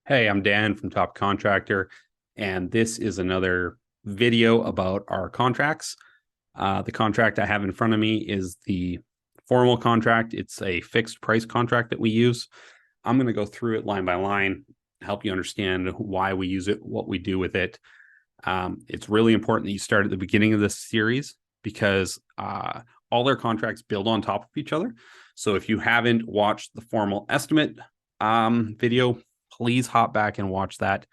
Hey, I'm Dan from Top Contractor, and this is another video about our contracts. The contract I have in front of me is the formal contract. It's a fixed price contract that we use. I'm going to go through it line by line, help you understand why we use it, what we do with it. It's really important that you start at the beginning of this series because all our contracts build on top of each other. So if you haven't watched the formal estimate video, please hop back and watch that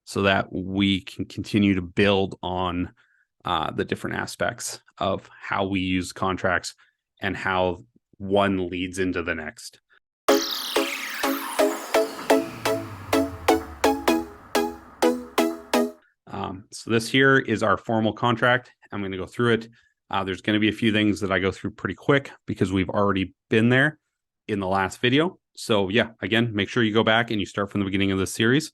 so that we can continue to build on the different aspects of how we use contracts and how one leads into the next. So this here is our formal contract. I'm going to go through it. There's going to be a few things that I go through pretty quick because we've already been there in the last video. So yeah, again, make sure you go back and you start from the beginning of this series.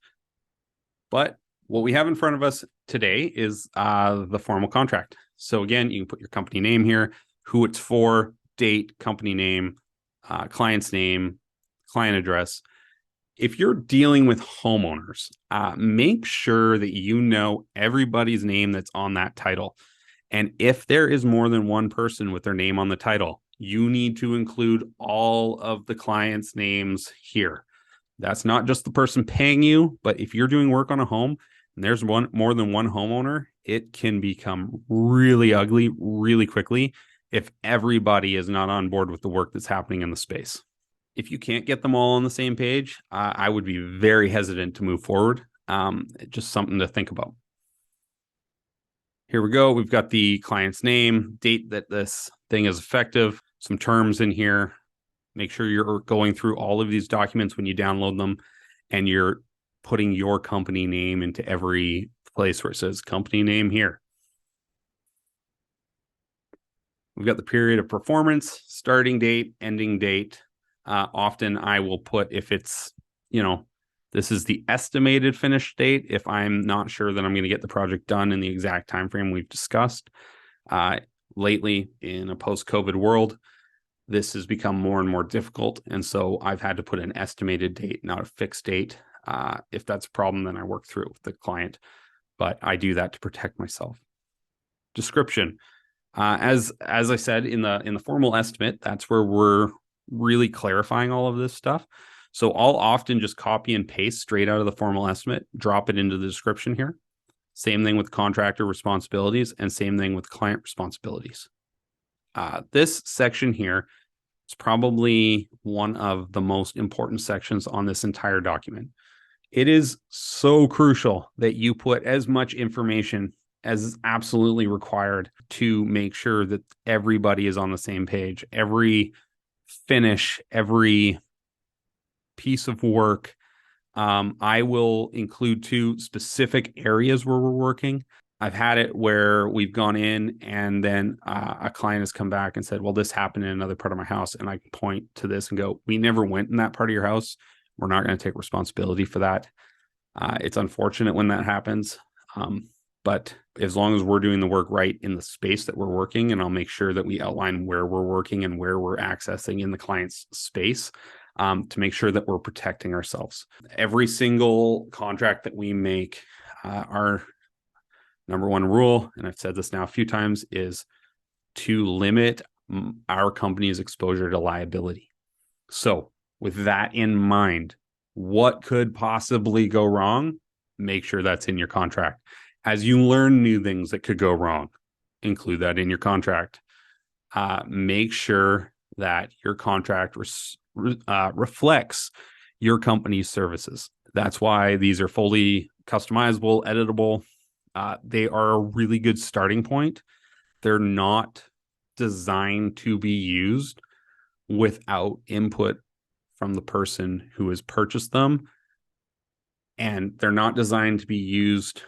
But what we have in front of us today is the formal contract. So again, you can put your company name here, who it's for, date, company name, client's name, client address. If you're dealing with homeowners, make sure that you know everybody's name that's on that title. And if there is more than one person with their name on the title, you need to include all of the clients' names here. That's not just the person paying you, but if you're doing work on a home and there's more than one homeowner, it can become really ugly really quickly if everybody is not on board with the work that's happening in the space. If you can't get them all on the same page, I would be very hesitant to move forward. Just something to think about. Here we go. We've got the client's name, date that this thing is effective, some terms in here. Make sure you're going through all of these documents when you download them and you're putting your company name into every place where it says company name here. We've got the period of performance, starting date, ending date. Often I will put if it's, this is the estimated finish date if I'm not sure that I'm going to get the project done in the exact time frame we've discussed. Lately, in a post-COVID world, this has become more and more difficult. And so I've had to put an estimated date, not a fixed date. If that's a problem, then I work through it with the client. But I do that to protect myself. Description. As I said in the formal estimate, that's where we're really clarifying all of this stuff. So I'll often just copy and paste straight out of the formal estimate, drop it into the description here. Same thing with contractor responsibilities and same thing with client responsibilities. This section here is probably one of the most important sections on this entire document. It is so crucial that you put as much information as is absolutely required to make sure that everybody is on the same page. Every finish, every piece of work. I will include two specific areas where we're working. I've had it where we've gone in and then a client has come back and said, well, this happened in another part of my house. And I can point to this and go, we never went in that part of your house. We're not going to take responsibility for that. It's unfortunate when that happens. But as long as we're doing the work right in the space that we're working, and I'll make sure that we outline where we're working and where we're accessing in the client's space to make sure that we're protecting ourselves. Every single contract that we make, our number one rule, and I've said this now a few times, is to limit our company's exposure to liability. So with that in mind, what could possibly go wrong? Make sure that's in your contract. As you learn new things that could go wrong, include that in your contract. Make sure that your contract reflects your company's services. That's why these are fully customizable, editable. They are a really good starting point. They're not designed to be used without input from the person who has purchased them. And they're not designed to be used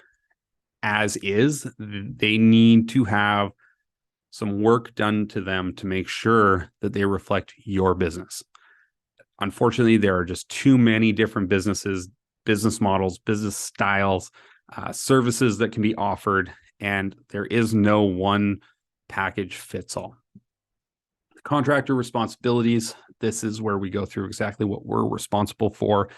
as is. They need to have some work done to them to make sure that they reflect your business. Unfortunately, there are just too many different businesses, business models, business styles, services that can be offered, and there is no one package fits all. Contractor responsibilities. This is where we go through exactly what we're responsible for.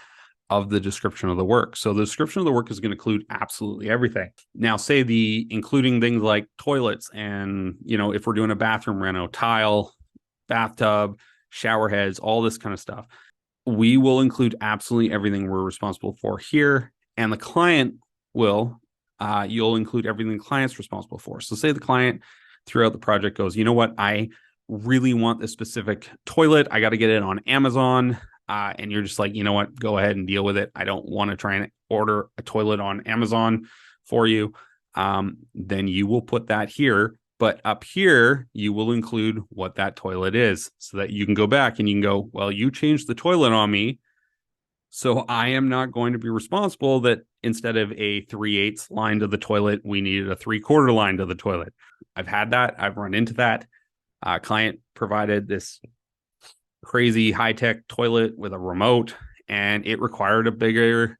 of the description of the work. So the description of the work is going to include absolutely everything. Now, say including things like toilets and, if we're doing a bathroom reno, tile, bathtub, shower heads, all this kind of stuff. We will include absolutely everything we're responsible for here. And the client you'll include everything the client's responsible for. So say the client throughout the project goes, you know what, I really want this specific toilet. I got to get it on Amazon. And you're just like, you know what, go ahead and deal with it. I don't want to try and order a toilet on Amazon for you. Then you will put that here. But up here, you will include what that toilet is so that you can go back and you can go, well, you changed the toilet on me. So I am not going to be responsible that instead of a 3/8 line to the toilet, we needed a 3/4 line to the toilet. I've had that. I've run into that. Client provided this crazy high-tech toilet with a remote, and it required a bigger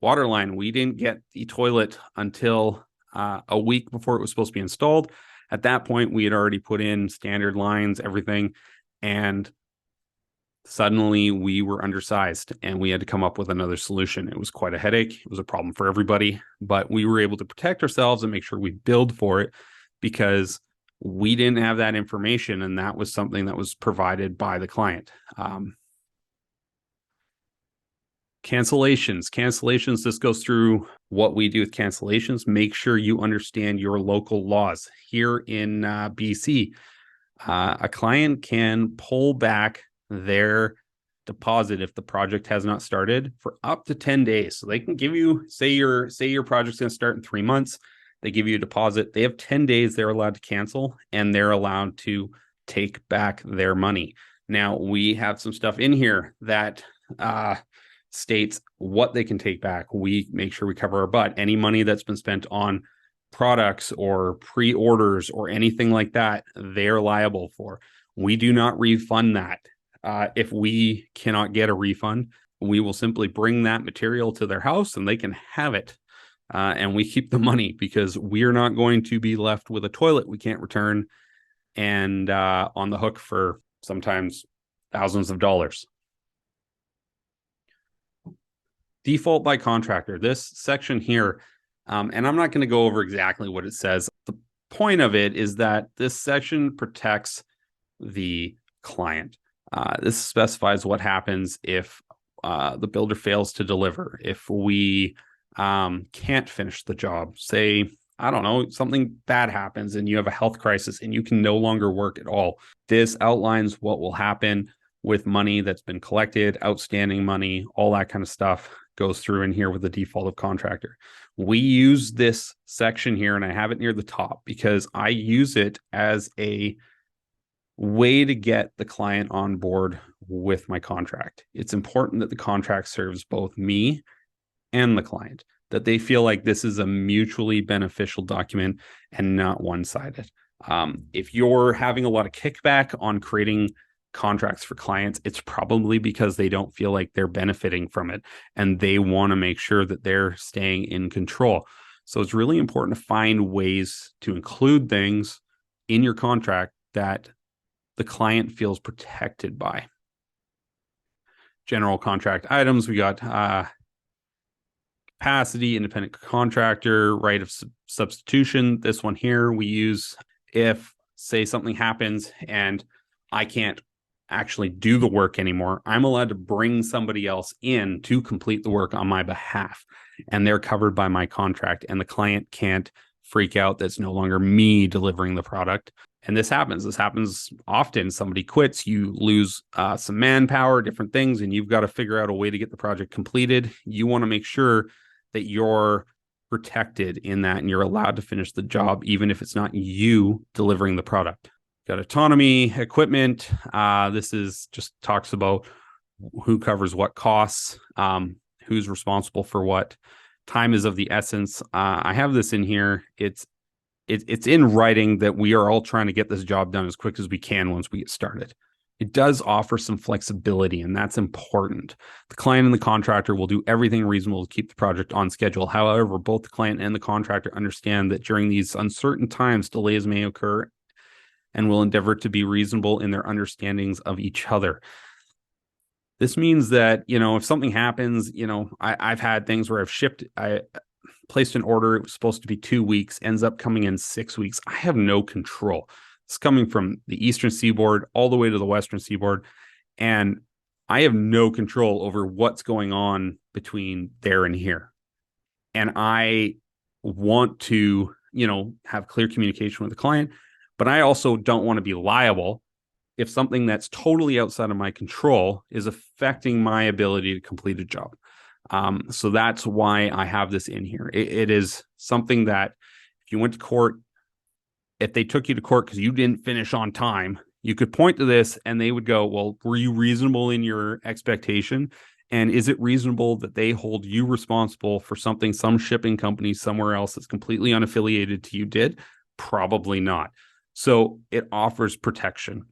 water line. We didn't get the toilet until a week before it was supposed to be installed. At that point, we had already put in standard lines, everything, and suddenly we were undersized and we had to come up with another solution. It was quite a headache. It was a problem for everybody, but we were able to protect ourselves and make sure we billed for it because we didn't have that information, and that was something that was provided by the client. Cancellations, this goes through what we do with cancellations. Make sure you understand your local laws. Here in BC, a client can pull back their deposit if the project has not started for up to 10 days. So they can give you, say your project's going to start in 3 months. They give you a deposit. They have 10 days they're allowed to cancel, and they're allowed to take back their money. Now, we have some stuff in here that states what they can take back. We make sure we cover our butt. Any money that's been spent on products or pre-orders or anything like that, they're liable for. We do not refund that. If we cannot get a refund, we will simply bring that material to their house and they can have it. And we keep the money because we're not going to be left with a toilet we can't return and on the hook for sometimes thousands of dollars. Default by contractor. This section here, and I'm not going to go over exactly what it says. The point of it is that this section protects the client. This specifies what happens if the builder fails to deliver, if we can't finish the job. Say, I don't know, something bad happens and you have a health crisis and you can no longer work at all. This outlines what will happen with money that's been collected, outstanding money, all that kind of stuff goes through in here with the default of contractor. We use this section here, and I have it near the top because I use it as a way to get the client on board with my contract. It's important that the contract serves both me and the client, that they feel like this is a mutually beneficial document and not one-sided. If you're having a lot of kickback on creating contracts for clients, it's probably because they don't feel like they're benefiting from it and they want to make sure that they're staying in control. So it's really important to find ways to include things in your contract that the client feels protected by. General contract items, we got capacity, independent contractor, right of substitution. This one here we use if, say, something happens and I can't actually do the work anymore, I'm allowed to bring somebody else in to complete the work on my behalf, and they're covered by my contract, and the client can't freak out that's no longer me delivering the product. And this happens often. Somebody quits, you lose some manpower, different things, and you've got to figure out a way to get the project completed. You want to make sure that you're protected in that and you're allowed to finish the job even if it's not you delivering the product. Got autonomy, equipment. This is just talks about who covers what costs, who's responsible for what. Time is of the essence. I have this in here. It's in writing that we are all trying to get this job done as quick as we can once we get started. It does offer some flexibility, and that's important. The client and the contractor will do everything reasonable to keep the project on schedule. However, both the client and the contractor understand that during these uncertain times, delays may occur and will endeavor to be reasonable in their understandings of each other. This means that, if something happens, I've had things where I placed an order. It was supposed to be 2 weeks, ends up coming in 6 weeks. I have no control. It's coming from the Eastern Seaboard all the way to the Western Seaboard. And I have no control over what's going on between there and here. And I want to, have clear communication with the client, but I also don't want to be liable if something that's totally outside of my control is affecting my ability to complete a job. So that's why I have this in here. It is something that if you went to court, if they took you to court because you didn't finish on time, you could point to this and they would go, well, were you reasonable in your expectation? And is it reasonable that they hold you responsible for something some shipping company somewhere else that's completely unaffiliated to you did? Probably not. So it offers protection.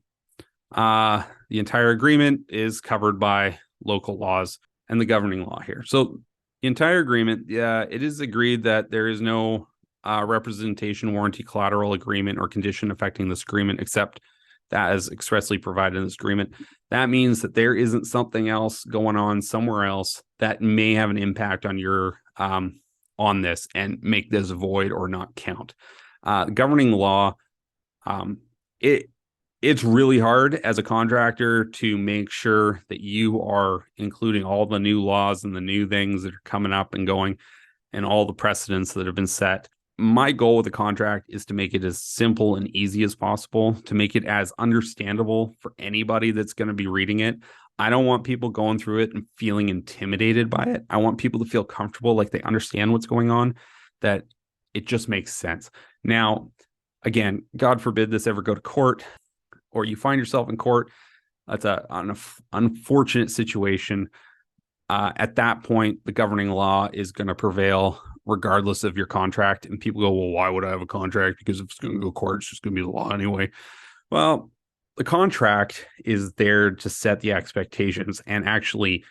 The entire agreement is covered by local laws and the governing law here. So the entire agreement, it is agreed that there is no representation, warranty, collateral agreement, or condition affecting this agreement except that is expressly provided in this agreement. That means that there isn't something else going on somewhere else that may have an impact on your on this and make this void or not count. Governing law, it's really hard as a contractor to make sure that you are including all the new laws and the new things that are coming up and going and all the precedents that have been set. My goal with the contract is to make it as simple and easy as possible, to make it as understandable for anybody that's going to be reading it. I don't want people going through it and feeling intimidated by it. I want people to feel comfortable, like they understand what's going on, that it just makes sense. Now, again, God forbid this ever go to court or you find yourself in court. That's an unfortunate situation. At that point, the governing law is going to prevail regardless of your contract. And people go, well, why would I have a contract? Because if it's going to go to court, it's just going to be the law anyway. Well, the contract is there to set the expectations and actually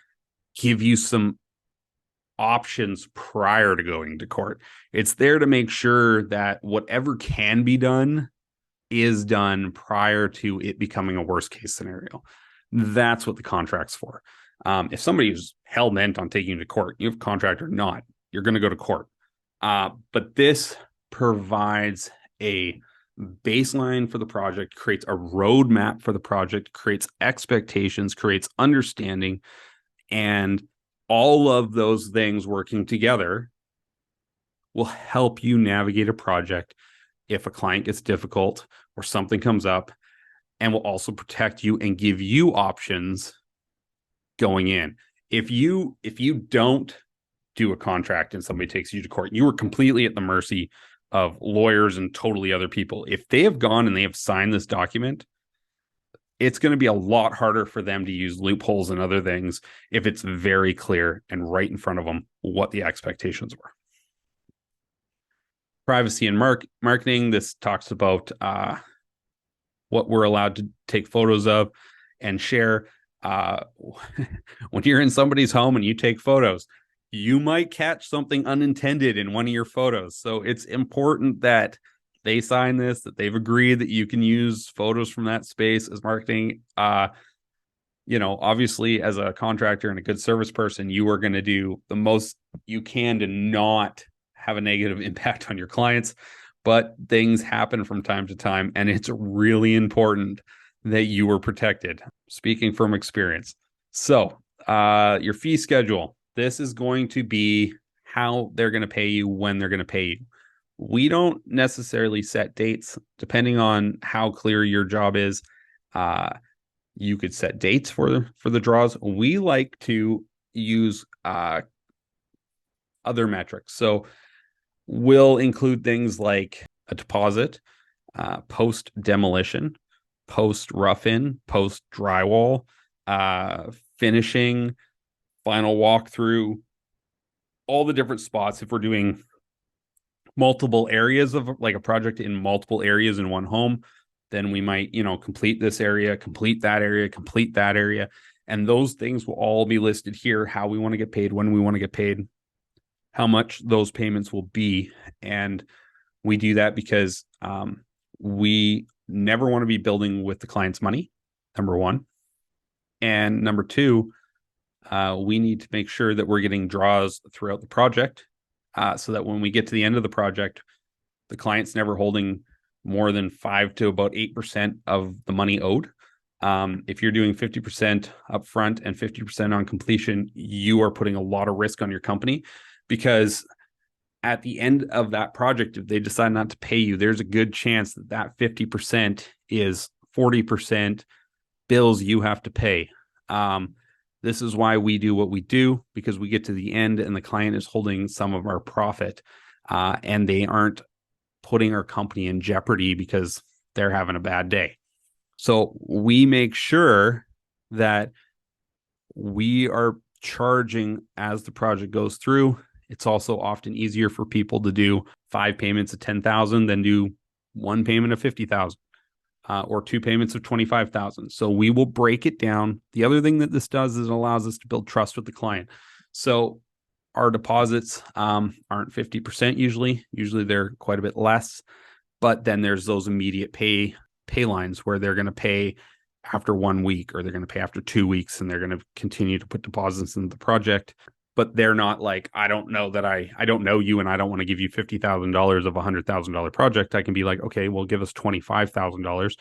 give you some options prior to going to court. It's there to make sure that whatever can be done is done prior to it becoming a worst case scenario. That's what the contract's for. If somebody is hell-bent on taking you to court, you have a contract or not, you're going to go to court. But this provides a baseline for the project, creates a roadmap for the project, creates expectations, creates understanding, and all of those things working together will help you navigate a project if a client gets difficult or something comes up, and will also protect you and give you options going in. If you don't do a contract and somebody takes you to court, you are completely at the mercy of lawyers and totally other people. If they have gone and they have signed this document, it's going to be a lot harder for them to use loopholes and other things if it's very clear and right in front of them what the expectations were. Privacy and marketing. This talks about what we're allowed to take photos of and share. When you're in somebody's home and you take photos, you might catch something unintended in one of your photos. So it's important that they sign this, that they've agreed that you can use photos from that space as marketing. Obviously, as a contractor and a good service person, you are going to do the most you can to not have a negative impact on your clients. But things happen from time to time, and it's really important that you are protected. Speaking from experience. So your fee schedule. This is going to be how they're going to pay you, when they're going to pay you. We don't necessarily set dates depending on how clear your job is. You could set dates for the draws. We like to use other metrics. So we'll include things like a deposit, post demolition, post rough-in, post drywall, finishing, final walkthrough, all the different spots. If we're doing multiple areas of like a project in multiple areas in one home, then we might, complete this area, complete that area, complete that area. And those things will all be listed here, how we want to get paid, when we want to get paid, how much those payments will be. And we do that because we never want to be building with the client's money, number one. And number two, We need to make sure that we're getting draws throughout the project, so that when we get to the end of the project, the client's never holding more than 5 to about 8% of the money owed. If you're doing 50% upfront and 50% on completion, you are putting a lot of risk on your company, because at the end of that project, if they decide not to pay you, there's a good chance that that 50% is 40% bills you have to pay. This is why we do what we do, because we get to the end and the client is holding some of our profit, and they aren't putting our company in jeopardy because they're having a bad day. So we make sure that we are charging as the project goes through. It's also often easier for people to do 5 payments of 10,000 than do 1 payment of 50,000, or 2 payments of 25,000. So we will break it down. The other thing that this does is it allows us to build trust with the client. So our deposits aren't 50% usually. Usually they're quite a bit less. But then there's those immediate pay lines where they're going to pay after 1 week, or they're going to pay after 2 weeks, and they're going to continue to put deposits into the project. But they're not like, I don't know you, and I don't want to give you $50,000 of $100,000 project. I can be like, okay, well, give us $25,000.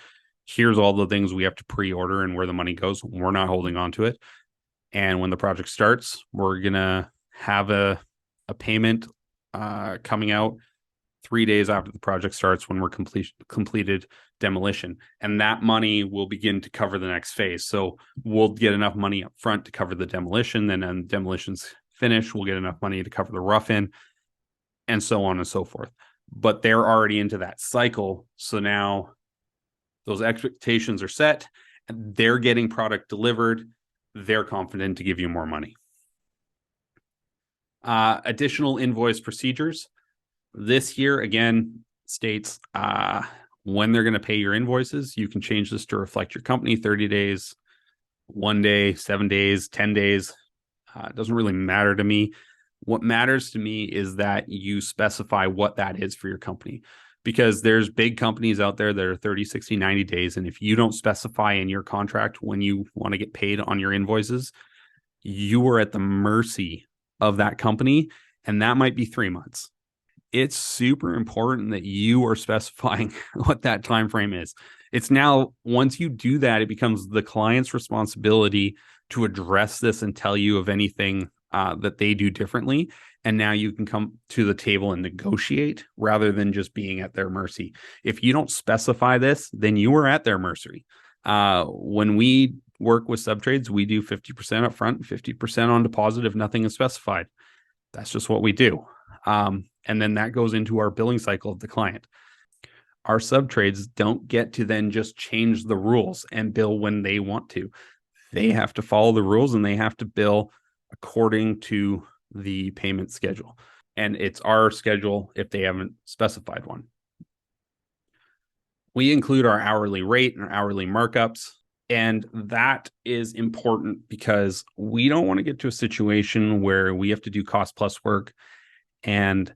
Here's all the things we have to pre-order and where the money goes. We're not holding on to it. And when the project starts, we're going to have a payment coming out 3 days after the project starts, when we're completed demolition. And that money will begin to cover the next phase. So we'll get enough money up front to cover the demolition. Then when demolition's finished, we'll get enough money to cover the rough-in, and so on and so forth. But they're already into that cycle. So now those expectations are set, and they're getting product delivered. They're confident to give you more money. Additional invoice procedures. This here, again, states when they're going to pay your invoices. You can change this to reflect your company: 30 days, 1 day, 7 days, 10 days. It doesn't really matter to me. What matters to me is that you specify what that is for your company, because there's big companies out there that are 30, 60, 90 days. And if you don't specify in your contract when you want to get paid on your invoices, you are at the mercy of that company. And that might be 3 months. It's super important that you are specifying what that time frame is. It's now, once you do that, it becomes the client's responsibility to address this and tell you of anything that they do differently. And now you can come to the table and negotiate rather than just being at their mercy. If you don't specify this, then you are at their mercy. When we work with subtrades, we do 50% upfront, 50% on deposit if nothing is specified. That's just what we do. And then that goes into our billing cycle of the client. Our subtrades don't get to then just change the rules and bill when they want to. They have to follow the rules, and they have to bill according to the payment schedule. And it's our schedule if they haven't specified one. We include our hourly rate and our hourly markups. And that is important because we don't want to get to a situation where we have to do cost plus work and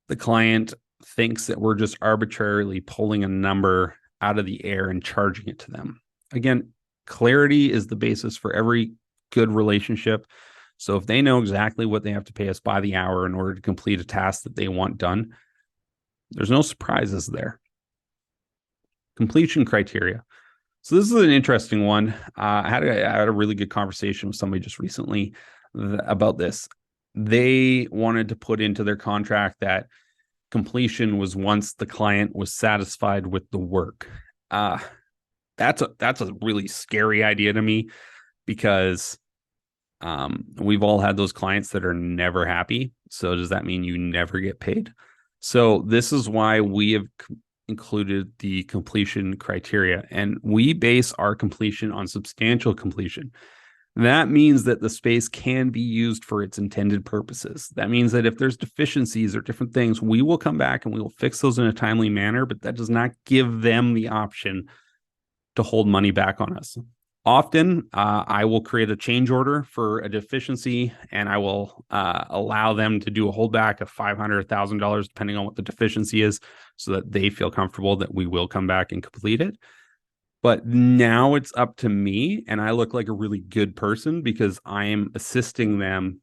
the client thinks that we're just arbitrarily pulling a number out of the air and charging it to them. Again, clarity is the basis for every good relationship. So if they know exactly what they have to pay us by the hour in order to complete a task that they want done, there's no surprises there. Completion criteria. So this is an interesting one. I had a really good conversation with somebody just recently about this. They wanted to put into their contract that completion was once the client was satisfied with the work. That's a really scary idea to me, because we've all had those clients that are never happy. So does that mean you never get paid? So this is why we have included the completion criteria, and we base our completion on substantial completion. That means that the space can be used for its intended purposes. That means that if there's deficiencies or different things, we will come back and we will fix those in a timely manner, but that does not give them the option to hold money back on us. Often, I will create a change order for a deficiency, and I will allow them to do a holdback of $500, $1,000, depending on what the deficiency is, so that they feel comfortable that we will come back and complete it. But now it's up to me, and I look like a really good person because I am assisting them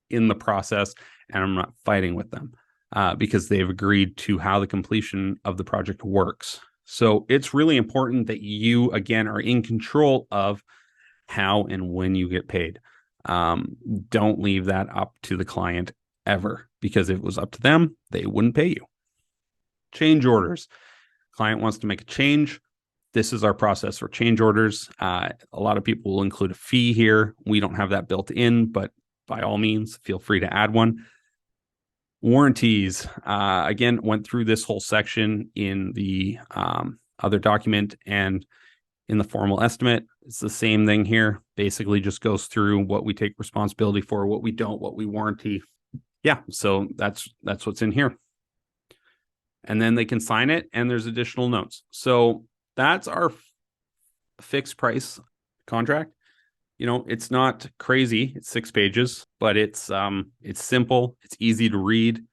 in the process, and I'm not fighting with them because they've agreed to how the completion of the project works. So it's really important that you, again, are in control of how and when you get paid. Don't leave that up to the client ever, because if it was up to them, they wouldn't pay you. Change orders. Client wants to make a change. This is our process for change orders. A lot of people will include a fee here. We don't have that built in, but by all means, feel free to add one. Warranties, again, went through this whole section in the other document and in the formal estimate. It's the same thing here. Basically just goes through what we take responsibility for, what we don't, what we warranty. Yeah, so that's what's in here. And then they can sign it, and there's additional notes. So that's our fixed price contract. You know, it's not crazy. It's 6 pages, but it's simple. It's easy to read.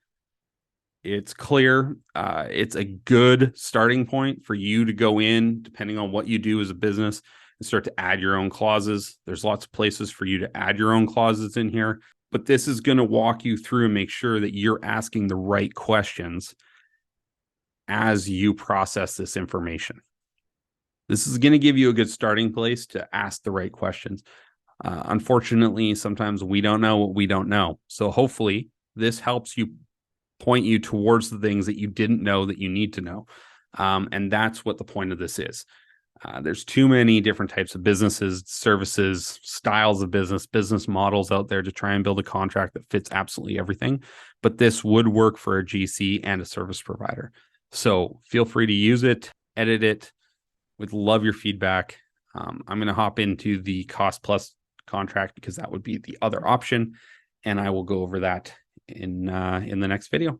It's clear. It's a good starting point for you to go in, depending on what you do as a business, and start to add your own clauses. There's lots of places for you to add your own clauses in here, but this is going to walk you through and make sure that you're asking the right questions as you process this information. This is going to give you a good starting place to ask the right questions. Unfortunately, sometimes we don't know what we don't know. So hopefully this helps you point you towards the things that you didn't know that you need to know. And that's what the point of this is. There's too many different types of businesses, services, styles of business models out there to try and build a contract that fits absolutely everything. But this would work for a GC and a service provider. So feel free to use it, edit it. Would love your feedback. I'm going to hop into the cost plus contract because that would be the other option. And I will go over that in the next video.